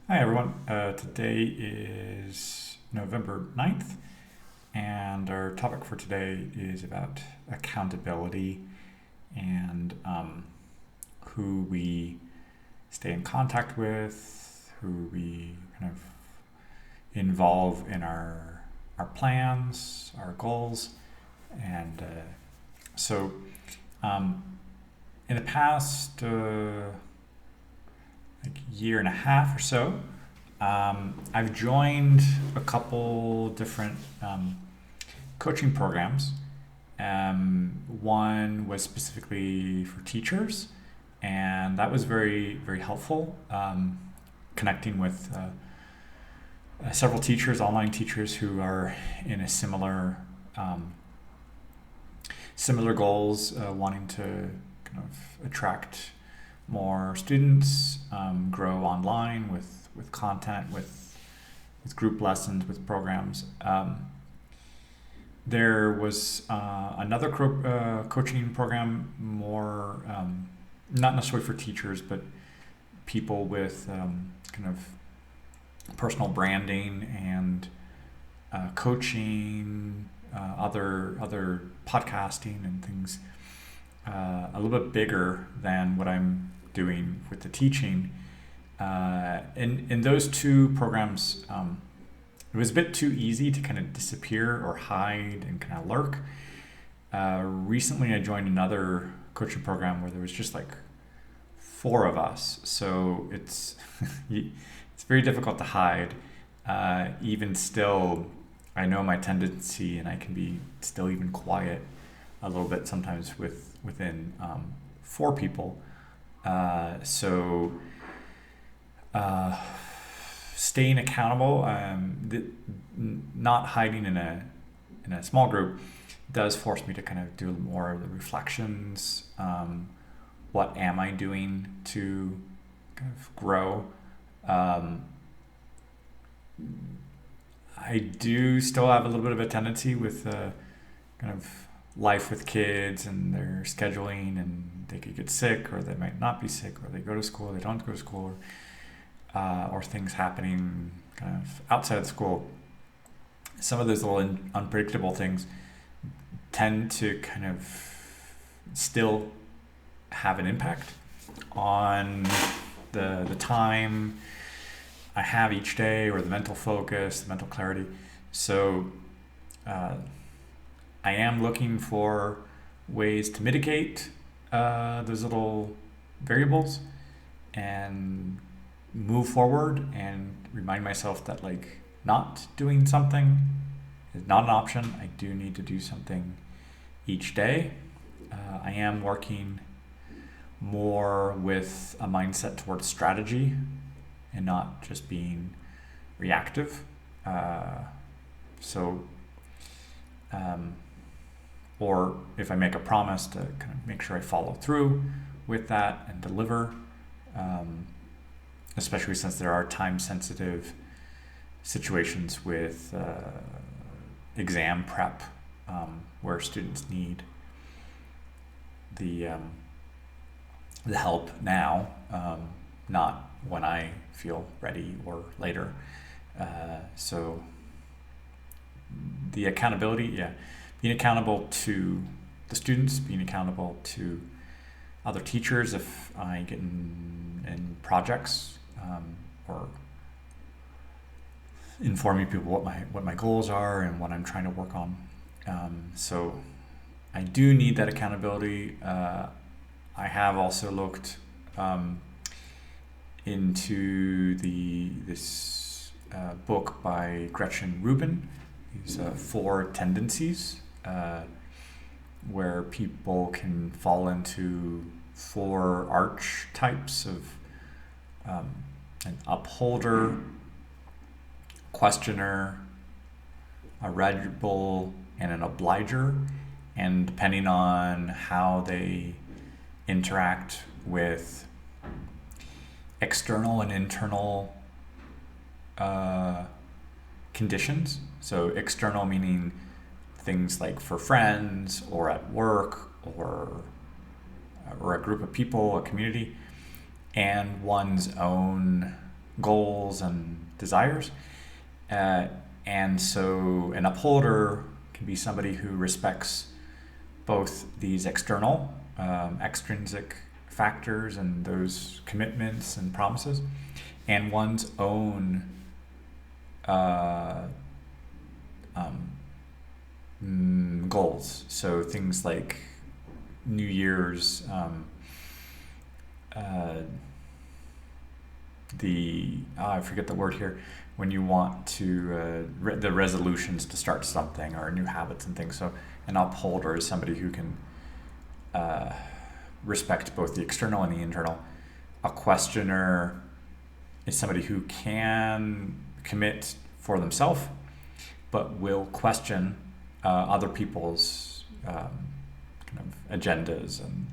Hi, everyone. Today is November 9th, and our topic for today is about accountability and who we stay in contact with, who we kind of involve in our plans, our goals. And so, um, in the past year and a half or so, I've joined a couple different coaching programs. One was specifically for teachers, and that was very, very helpful. Connecting with several teachers, online teachers who are in a um, similar goals, wanting to kind of attract more students, grow online with content, with group lessons, with programs. There was another coaching program, more not necessarily for teachers, but people with kind of personal branding and coaching, other podcasting and things, a little bit bigger than what I'm doing with the teaching. In those two programs, it was a bit too easy to kind of disappear or hide and kind of lurk. Recently, I joined another coaching program where there was just like four of us, so it's it's very difficult to hide. Even still, I know my tendency, and I can be still even quiet a little bit sometimes within four people. So uh, staying accountable, not hiding in a small group, does force me to kind of do more of the reflections. What am I doing to kind of grow? Um, I do still have a little bit of a tendency with kind of life with kids and their scheduling, and they could get sick, or they might not be sick, or they go to school, or they don't go to school, or things happening kind of outside of school. Some of those little unpredictable things tend to kind of still have an impact on the time I have each day, or the mental focus, the mental clarity. So uh, I am looking for ways to mitigate those little variables and move forward, and remind myself that like not doing something is not an option. I do need to do something each day. I am working more with a mindset towards strategy and not just being reactive. Uh, so, um, or if I make a promise, to kind of make sure I follow through with that and deliver, um, especially since there are time sensitive situations with exam prep, where students need the the help now, not when I feel ready or later. So the accountability, yeah, being accountable to the students, being accountable to other teachers if I get in projects, or informing people what my goals are and what I'm trying to work on. So I do need that accountability. I have also looked um, into the this book by Gretchen Rubin. These four tendencies, where people can fall into four archetypes of um, an upholder, questioner, a rebel, and an obliger. And depending on how they interact with external and internal uh, conditions. So external meaning things like for friends or at work, or a group of people, a community, and one's own goals and desires. And so an upholder can be somebody who respects both these external, extrinsic factors and those commitments and promises, and one's own goals. So things like New Year's, I forget the word here, when you want to, the resolutions to start something or new habits and things. So an upholder is somebody who can respect both the external and the internal. A questioner is somebody who can commit for themselves, but will question other people's kind of agendas and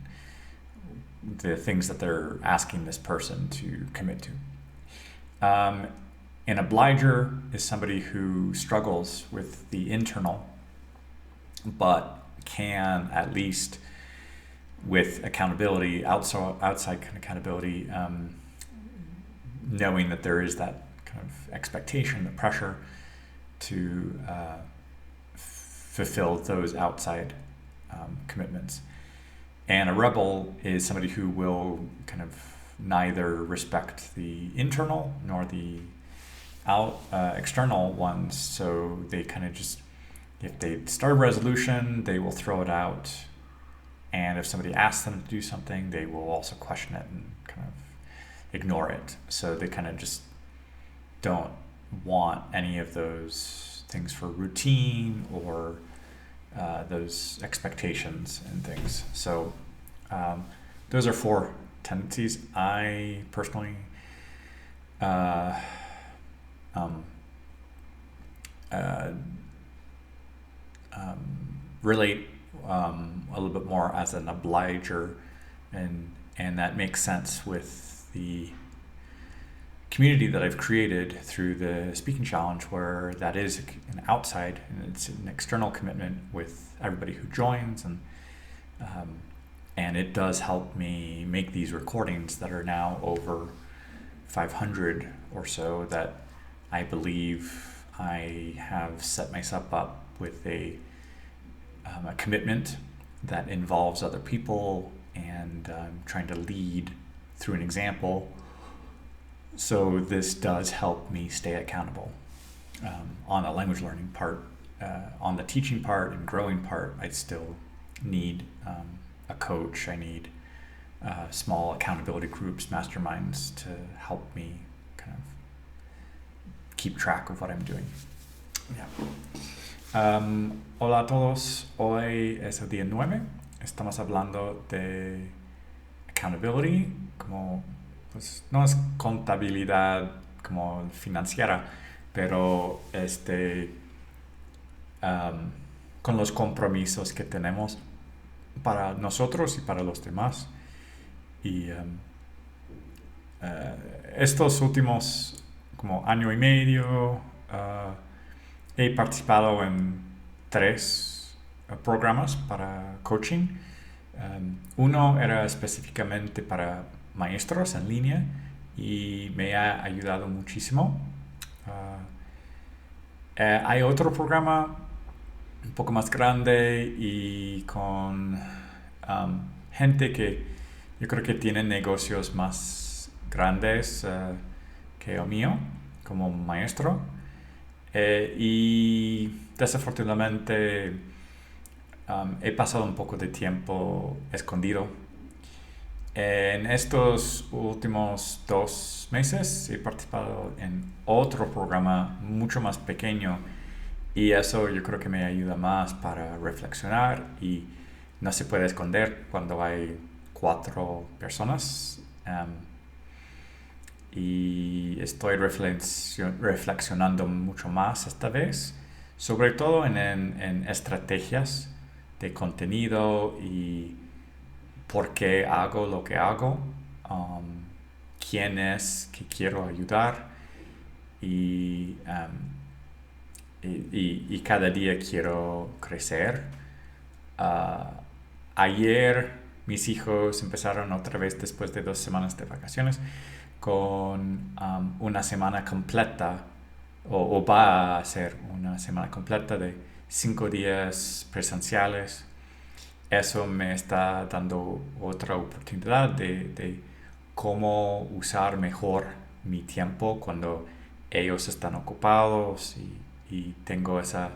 the things that they're asking this person to commit to. An obliger is somebody who struggles with the internal, but can at least, with accountability, outside kind of accountability, knowing that there is that kind of expectation, the pressure to fulfill those outside commitments. And a rebel is somebody who will kind of neither respect the internal nor the external ones. So they kind of just, if they start a resolution, they will throw it out. And if somebody asks them to do something, they will also question it and kind of ignore it. So they kind of just don't want any of those things for routine or those expectations and things. So those are 4 tendencies. I personally relate a little bit more as an obliger, and that makes sense with the community that I've created through the speaking challenge, where that is an outside and it's an external commitment with everybody who joins, and it does help me make these recordings that are now over 500 or so, that I believe I have set myself up with a commitment that involves other people, and trying to lead through an example. So this does help me stay accountable on the language learning part. On the teaching part and growing part, I still need a coach. I need small accountability groups, masterminds, to help me kind of keep track of what I'm doing. Yeah. Hola a todos. Hoy es el día 9. Estamos hablando de accountability, como pues no es contabilidad como financiera, pero con los compromisos que tenemos para nosotros y para los demás. Y estos últimos como año y medio he participado en 3 programas para coaching. Uno era específicamente para maestros en línea y me ha ayudado muchísimo. Hay otro programa un poco más grande y con gente que yo creo que tiene negocios más grandes que el mío como maestro, y desafortunadamente he pasado un poco de tiempo escondido. En estos últimos 2 meses he participado en otro programa mucho más pequeño, y eso yo creo que me ayuda más para reflexionar, y no se puede esconder cuando hay 4 personas. Y estoy reflexionando mucho más esta vez, sobre todo en estrategias de contenido y por qué hago lo que hago, quién es que quiero ayudar, y cada día quiero crecer. Ayer mis hijos empezaron otra vez después de 2 semanas de vacaciones con una semana completa, o va a ser una semana completa de 5 días presenciales. Eso me está dando otra oportunidad de cómo usar mejor mi tiempo cuando ellos están ocupados y tengo esa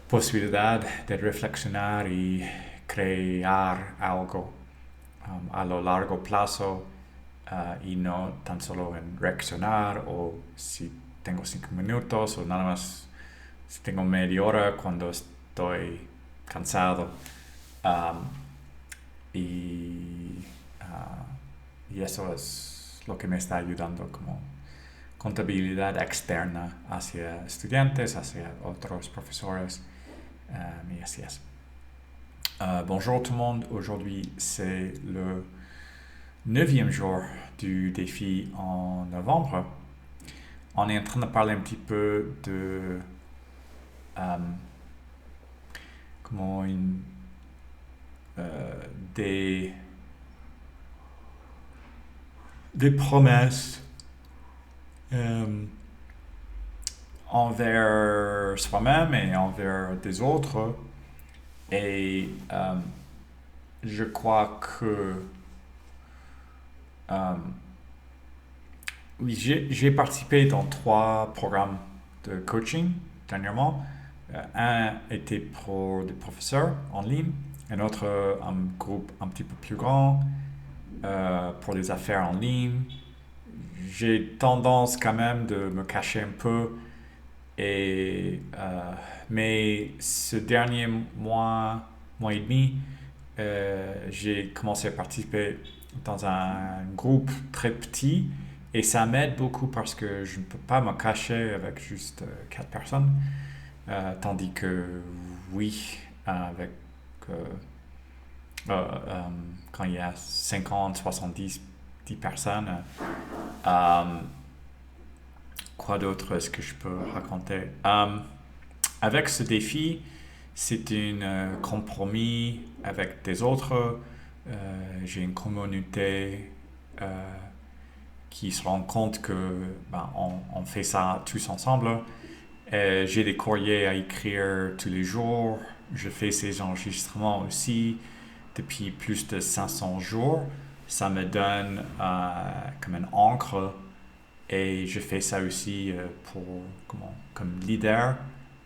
posibilidad de reflexionar y crear algo a lo largo plazo, y no tan solo en reaccionar o si tengo 5 minutos o nada más si tengo media hora cuando estoy cansado. Um, y, y eso es lo que me está ayudando como contabilidad externa hacia estudiantes, hacia otros profesores, y así es. Bonjour tout le monde, aujourd'hui c'est le 9e jour du défi en novembre. On est en train de parler un petit peu de comment des promesses envers soi-même et envers des autres. Et je crois que oui, j'ai participé dans 3 programmes de coaching dernièrement. Un était pour des professeurs en ligne, un autre un groupe un petit peu plus grand pour les affaires en ligne. J'ai tendance quand même de me cacher un peu, mais ce dernier mois et demi, j'ai commencé à participer dans un groupe très petit et ça m'aide beaucoup parce que je ne peux pas me cacher avec juste 4 personnes, tandis que oui, avec quand il y a 50, 70, 10 personnes, quoi d'autre est-ce que je peux raconter? Avec ce défi, c'est un compromis avec des autres. J'ai une communauté qui se rend compte que on fait ça tous ensemble. J'ai des courriers à écrire tous les jours. Je fais ces enregistrements aussi depuis plus de 500 jours. Ça me donne comme une encre. Et je fais ça aussi comme leader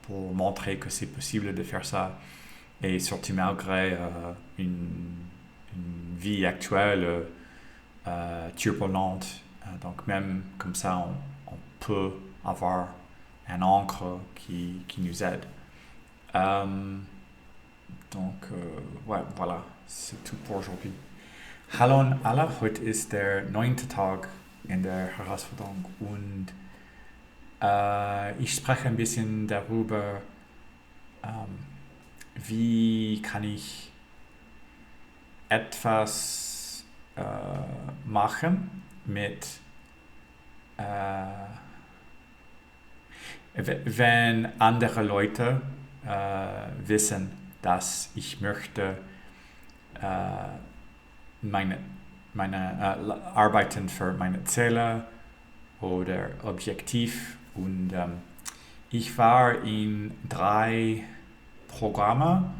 pour montrer que c'est possible de faire ça. Et surtout malgré une vie actuelle turbulente. Donc même comme ça, on peut avoir un encre qui nous aide. Ouais, voilà, c'est tout pour aujourd'hui. Hallo alle, heute ist der 9. Tag in der Herausforderung und ich spreche ein bisschen darüber, wie kann ich etwas machen mit, wenn andere Leute wissen, dass ich möchte meine arbeiten für meine Ziele oder Objektiv und ich war in 3 Programmen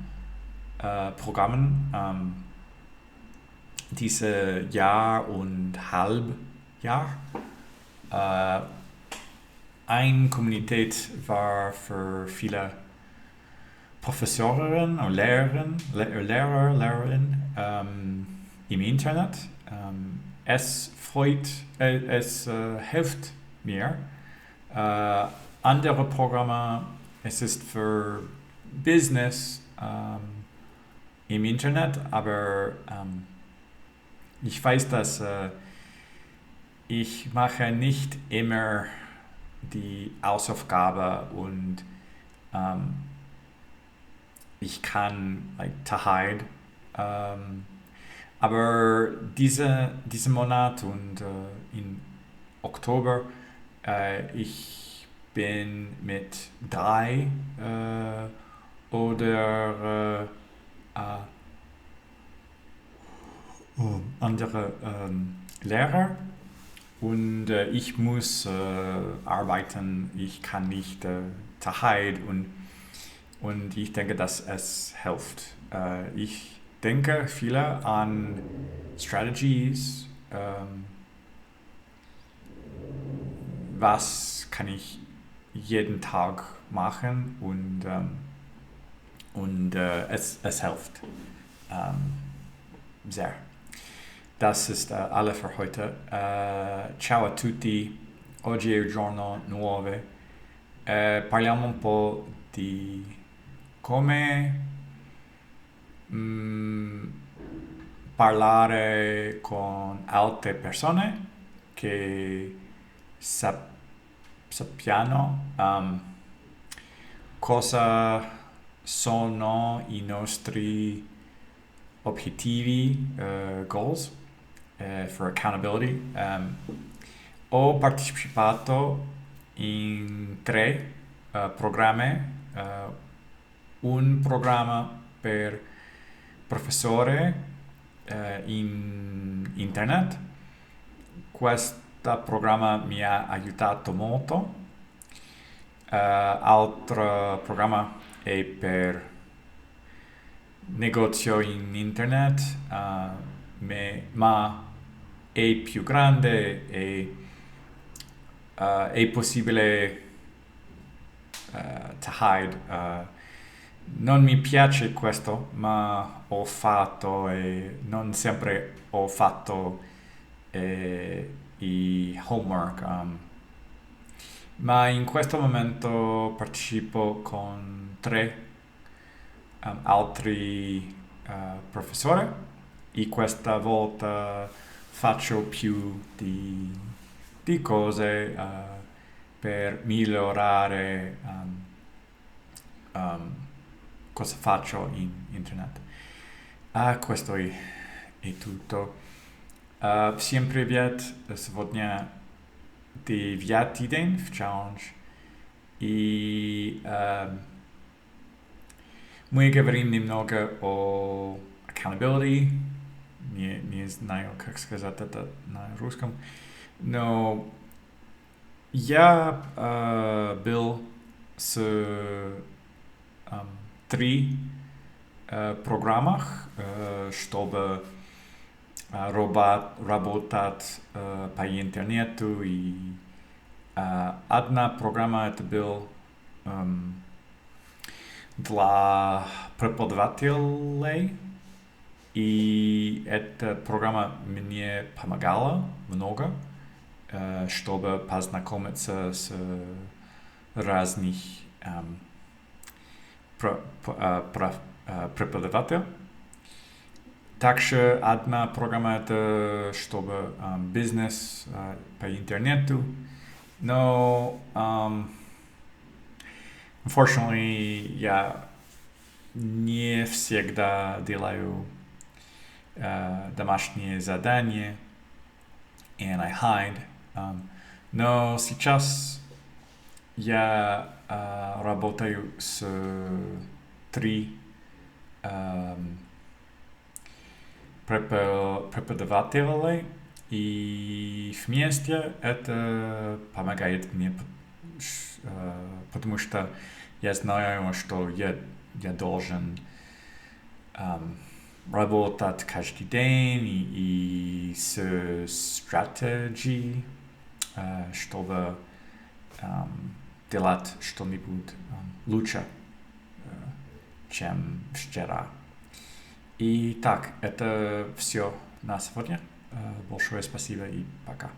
dieses Jahr und halb Jahr. Eine Kommunität war für viele Professorinnen und Lehrerinnen im Internet. Es hilft mir. Andere Programme, es ist für Business im Internet, aber ich weiß, dass ich mache nicht immer die Hausaufgabe und ich kann daheim. Aber diesen Monat und in Oktober, ich bin mit 3 oder andere Lehrer Und ich muss arbeiten, ich kann nicht daheim und ich denke, dass es hilft. Ich denke viele an Strategies, was kann ich jeden Tag machen und es hilft sehr. Das ist alle für heute. Ciao a tutti. Oggi è il giorno nuovo. Parliamo un po' di come parlare con altre persone che sappiano cosa sono i nostri obiettivi, goals, for accountability. Ho partecipato in 3 programmi, un programma per professore in internet. Questo programma mi ha aiutato molto. Altro programma è per negozio in internet, ma è più grande e è possibile to hide. Non mi piace questo, ma ho fatto e non sempre ho fatto i homework. Ma in questo momento partecipo con 3 altri professori e questa volta faccio più di cose per migliorare cosa faccio in internet. Questo è tutto. Всем привет! Сегодня 9-й день в челлендж. И мы говорим немного о accountability. Не знаю, как сказать это на русском. Но я был с 3 программах, чтобы работать по интернету. И одна программа это был для преподавателей. И эта программа мне помогала много, чтобы познакомиться с разных преподавателей. Также одна программа это чтобы бизнес по интернету. Но unfortunately, я не всегда делаю домашние задания and I hide. Но сейчас я работаю с 3 преподавателей, и вместе это помогает мне, потому что я знаю, что я должен работать каждый день и с стратегией, чтобы делать что-нибудь лучше, чем вчера. И так, это все на сегодня. Большое спасибо и пока.